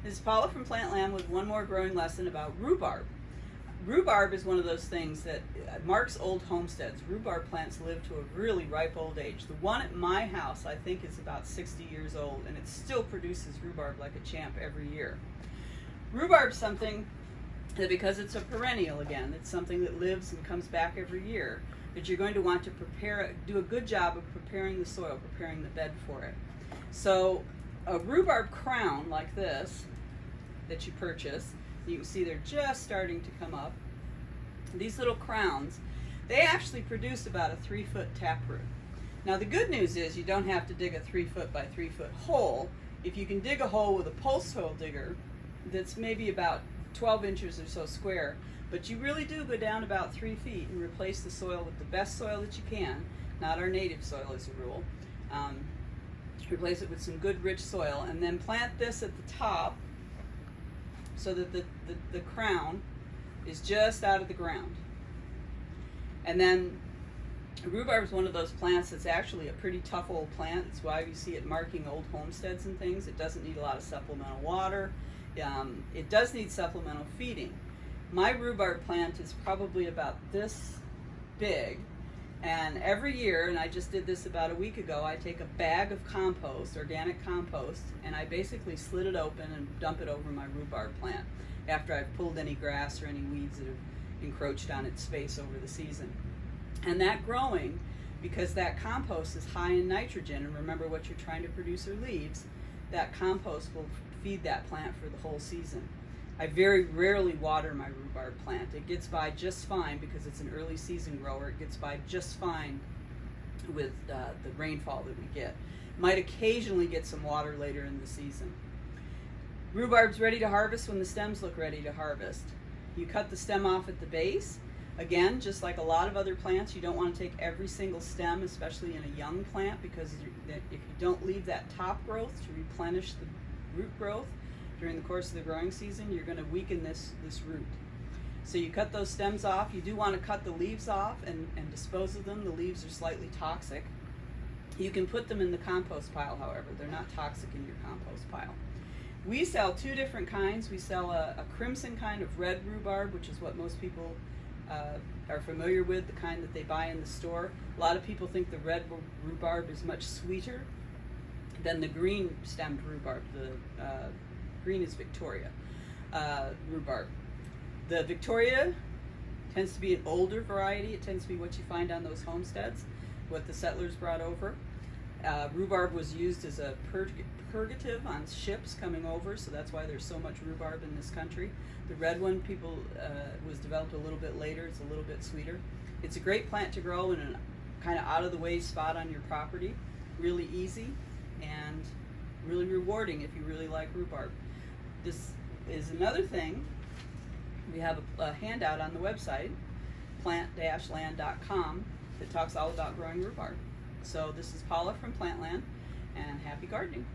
This is Paula from Plantland with one more growing lesson about rhubarb. Rhubarb is one of those things that marks old homesteads. Rhubarb plants live to a really ripe old age. The one at my house I think is about 60 years old, and it still produces rhubarb like a champ every year. Rhubarb is something that, because it's a perennial again, it's something that lives and comes back every year, that you're going to want to do a good job of preparing the soil, preparing the bed for it. So a rhubarb crown like this that you purchase, you can see they're just starting to come up. These little crowns, they actually produce about a 3-foot taproot. Now the good news is you don't have to dig a 3-foot by 3-foot hole. If you can dig a hole with a post hole digger that's maybe about 12 inches or so square, but you really do go down about 3 feet and replace the soil with the best soil that you can, not our native soil as a rule. Replace it with some good rich soil, and then plant this at the top so that the crown is just out of the ground. And then rhubarb is one of those plants that's actually a pretty tough old plant. That's why you see it marking old homesteads and things. It doesn't need a lot of supplemental water. It does need supplemental feeding. My rhubarb plant is probably about this big, and every year, and I just did this about a week ago, I take a bag of compost, organic compost, and I basically slit it open and dump it over my rhubarb plant after I've pulled any grass or any weeds that have encroached on its space over the season. And that growing, because that compost is high in nitrogen, and remember what you're trying to produce are leaves, that compost will feed that plant for the whole season. I very rarely water my rhubarb plant. It gets by just fine because it's an early season grower. It gets by just fine with the rainfall that we get. Might occasionally get some water later in the season. Rhubarb's ready to harvest when the stems look ready to harvest. You cut the stem off at the base. Again, just like a lot of other plants, you don't want to take every single stem, especially in a young plant, because if you don't leave that top growth to replenish the root growth during the course of the growing season, you're going to weaken this root. So you cut those stems off. You do want to cut the leaves off and dispose of them. The leaves are slightly toxic. You can put them in the compost pile, however. They're not toxic in your compost pile. We sell 2 different kinds. We sell a crimson kind of red rhubarb, which is what most people are familiar with, the kind that they buy in the store. A lot of people think the red rhubarb is much sweeter than the green stemmed rhubarb. The green is Victoria rhubarb. The Victoria tends to be an older variety. It tends to be what you find on those homesteads, what the settlers brought over. Rhubarb was used as a purgative on ships coming over, so that's why there's so much rhubarb in this country. The red one was developed a little bit later. It's a little bit sweeter. It's a great plant to grow in a kind of out-of-the-way spot on your property. Really easy and really rewarding if you really like rhubarb. This is another thing. We have a handout on the website, plant-land.com, that talks all about growing rhubarb. So this is Paula from Plantland, and happy gardening.